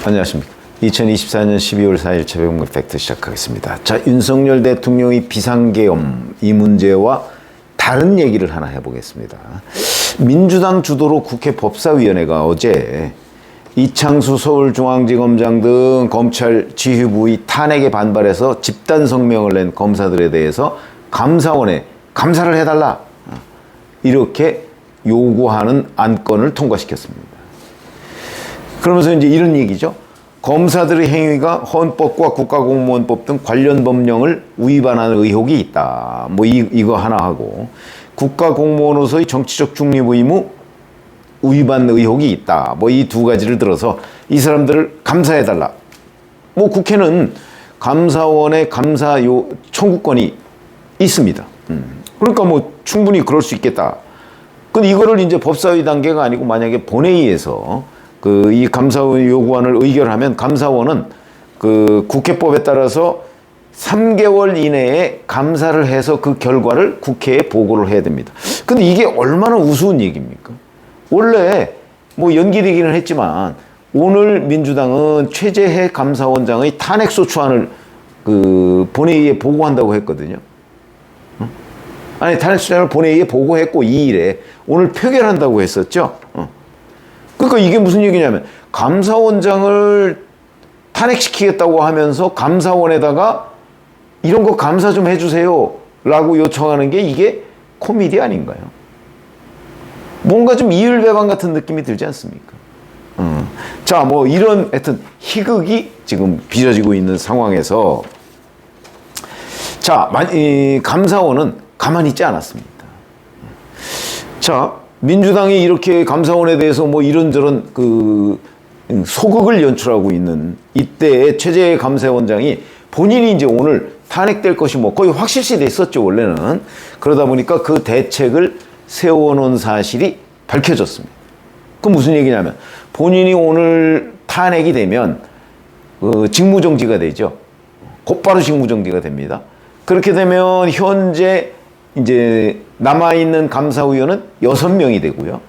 안녕하십니까. 2024년 12월 4일 최병근 팩트 시작하겠습니다. 자, 윤석열 대통령이 비상계엄 이 문제와 다른 얘기를 하나 해보겠습니다. 민주당 주도로 국회 법사위원회가 어제 이창수 서울중앙지검장 등 검찰 지휘부의 탄핵에 반발해서 집단 성명을 낸 검사들에 대해서 감사원에 감사를 해달라 이렇게 요구하는 안건을 통과시켰습니다. 그러면서 이제 이런 얘기죠. 검사들의 행위가 헌법과 국가공무원법 등 관련 법령을 위반하는 의혹이 있다. 뭐 이거 하나 하고, 국가공무원으로서의 정치적 중립 의무 위반 의혹이 있다. 뭐 이 두 가지를 들어서 이 사람들을 감사해달라. 뭐 국회는 감사원의 감사 청구권이 있습니다. 그러니까 뭐 충분히 그럴 수 있겠다. 근데 이거를 이제 법사위 단계가 아니고 만약에 본회의에서 이 감사원 요구안을 의결하면 감사원은 국회법에 따라서 3개월 이내에 감사를 해서 그 결과를 국회에 보고를 해야 됩니다. 근데 이게 얼마나 우스운 얘기입니까? 원래 뭐 연기되기는 했지만 오늘 민주당은 최재해 감사원장의 탄핵소추안을 본회의에 보고한다고 했거든요. 아니, 탄핵소추안을 본회의에 보고했고 2일에 오늘 표결한다고 했었죠. 그러니까 이게 무슨 얘기냐면 감사원장을 탄핵시키겠다고 하면서 감사원에다가 이런 거 감사 좀 해주세요 라고 요청하는 게 이게 코미디 아닌가요? 뭔가 좀 이율배반 같은 느낌이 들지 않습니까? 자, 뭐 이런 하여튼 희극이 지금 빚어지고 있는 상황에서 자, 감사원은 가만히 있지 않았습니다. 자, 민주당이 이렇게 감사원에 대해서 뭐 이런저런 소극을 연출하고 있는 이때에 최재해 감사원장이 본인이 이제 오늘 탄핵될 것이 뭐 거의 확실시 됐었죠, 원래는. 그러다 보니까 그 대책을 세워놓은 사실이 밝혀졌습니다. 그 무슨 얘기냐면 본인이 오늘 탄핵이 되면 직무정지가 되죠. 곧바로 직무정지가 됩니다. 그렇게 되면 현재 이제 남아있는 감사위원은 6명이 되고요.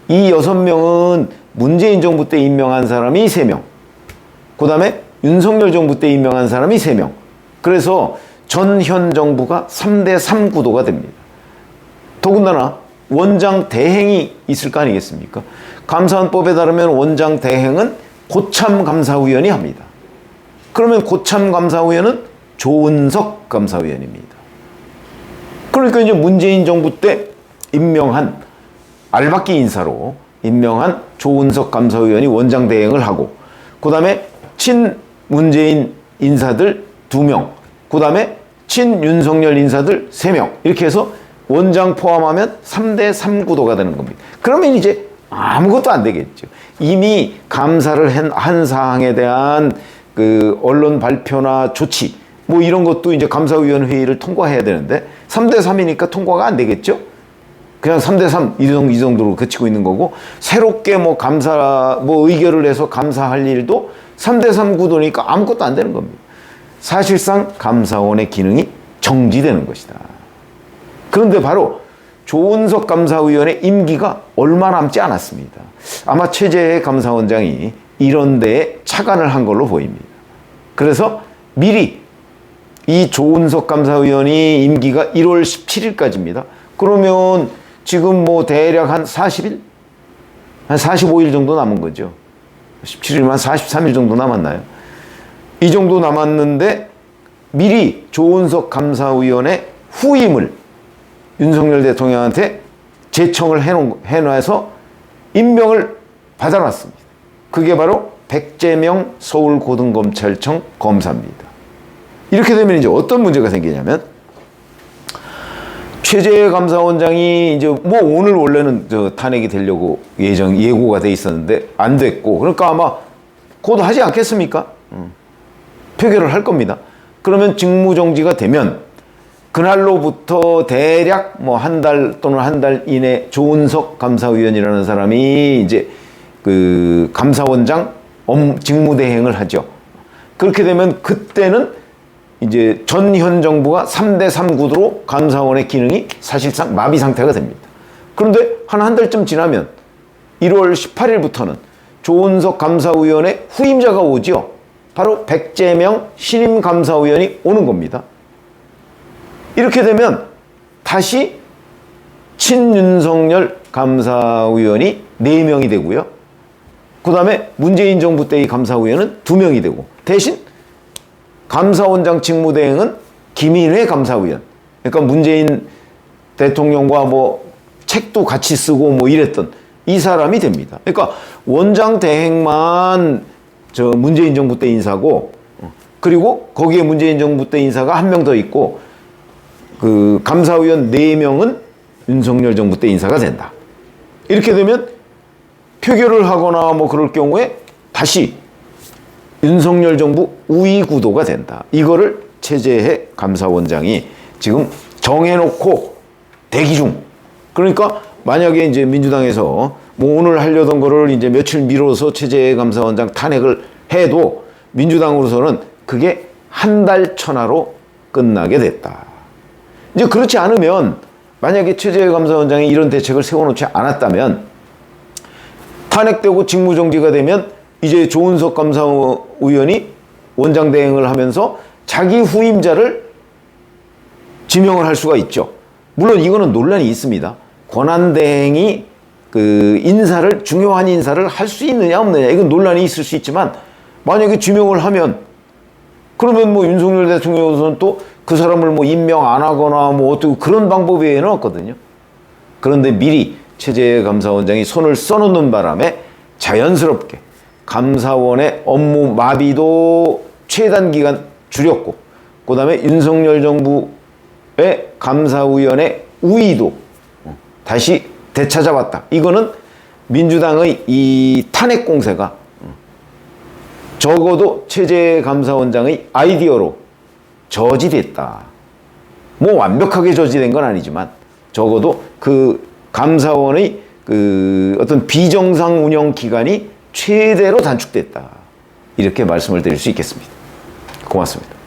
이 6명은 문재인 정부 때 임명한 사람이 3명. 그 다음에 윤석열 정부 때 임명한 사람이 3명. 그래서 전현 정부가 3대3 구도가 됩니다. 더군다나 원장 대행이 있을 거 아니겠습니까? 감사원법에 따르면 원장 대행은 고참 감사위원이 합니다. 그러면 고참 감사위원은 조은석 감사위원입니다. 그러니까 이제 문재인 정부 때 임명한 알박기 인사로 임명한 조은석 감사위원이 원장 대행을 하고, 그 다음에 친문재인 인사들 2명, 그 다음에 친윤석열 인사들 3명, 이렇게 해서 원장 포함하면 3대3 구도가 되는 겁니다. 그러면 이제 아무것도 안 되겠죠. 이미 감사를 한 사항에 대한 언론 발표나 조치, 뭐 이런 것도 이제 감사위원 회의를 통과해야 되는데 3대3이니까 통과가 안 되겠죠? 그냥 3대3 이 정도로 그치고 있는 거고, 새롭게 뭐 의결을 해서 감사할 일도 3대3 구도니까 아무것도 안 되는 겁니다. 사실상 감사원의 기능이 정지되는 것이다. 그런데 바로 조은석 감사위원의 임기가 얼마 남지 않았습니다. 아마 최재해 감사원장이 이런 데에 착안을 한 걸로 보입니다. 그래서 미리 이 조은석 감사위원이 임기가 1월 17일까지입니다. 그러면 지금 뭐 대략 한 40일? 한 45일 정도 남은 거죠. 17일만 43일 정도 남았나요? 이 정도 남았는데 미리 조은석 감사위원의 후임을 윤석열 대통령한테 제청을 해놔서 임명을 받아놨습니다. 그게 바로 백재명 서울고등검찰청 검사입니다. 이렇게 되면 이제 어떤 문제가 생기냐면 최재해 감사원장이 이제 뭐 오늘 원래는 탄핵이 되려고 예고가 돼 있었는데 안 됐고, 그러니까 아마 곧 하지 않겠습니까? 표결을 할 겁니다. 그러면 직무정지가 되면 그날로부터 대략 뭐 한 달 또는 한 달 이내 조은석 감사위원이라는 사람이 이제 감사원장 직무대행을 하죠. 그렇게 되면 그때는 이제 전현 정부가 3대3 구도로 감사원의 기능이 사실상 마비 상태가 됩니다. 그런데 한 달쯤 지나면 1월 18일부터는 조은석 감사위원의 후임자가 오지요. 바로 백재명 신임 감사위원이 오는 겁니다. 이렇게 되면 다시 친윤석열 감사위원이 4명이 되고요. 그 다음에 문재인 정부 때의 감사위원은 2명이 되고, 대신 감사원장 직무대행은 김인회 감사위원. 그러니까 문재인 대통령과 뭐 책도 같이 쓰고 뭐 이랬던 이 사람이 됩니다. 그러니까 원장 대행만 저 문재인 정부 때 인사고, 그리고 거기에 문재인 정부 때 인사가 1명 더 있고, 그 감사위원 4명은 윤석열 정부 때 인사가 된다. 이렇게 되면 표결을 하거나 뭐 그럴 경우에 다시 윤석열 정부 우위 구도가 된다. 이거를 최재해 감사원장이 지금 정해놓고 대기 중. 그러니까 만약에 이제 민주당에서 뭐 오늘 하려던 거를 이제 며칠 미뤄서 최재해 감사원장 탄핵을 해도 민주당으로서는 그게 한 달 천하로 끝나게 됐다. 이제 그렇지 않으면, 만약에 최재해 감사원장이 이런 대책을 세워놓지 않았다면, 탄핵되고 직무정지가 되면 이제 조은석 감사위원이 원장 대행을 하면서 자기 후임자를 지명을 할 수가 있죠. 물론 이거는 논란이 있습니다. 권한대행이 그 인사를, 중요한 인사를 할 수 있느냐 없느냐, 이건 논란이 있을 수 있지만, 만약에 지명을 하면 그러면 뭐 윤석열 대통령으로서는 또 그 사람을 뭐 임명 안 하거나 뭐 어떻게 그런 방법 외에는 없거든요. 그런데 미리 최재해 감사원장이 손을 써놓는 바람에 자연스럽게 감사원의 업무 마비도 최단 기간 줄였고, 그 다음에 윤석열 정부의 감사위원회 우위도 다시 되찾아왔다. 이거는 민주당의 이 탄핵 공세가 적어도 최재해 감사원장의 아이디어로 저지됐다. 뭐 완벽하게 저지된 건 아니지만 적어도 그 감사원의 그 어떤 비정상 운영 기간이 최대로 단축됐다. 이렇게 말씀을 드릴 수 있겠습니다. 고맙습니다.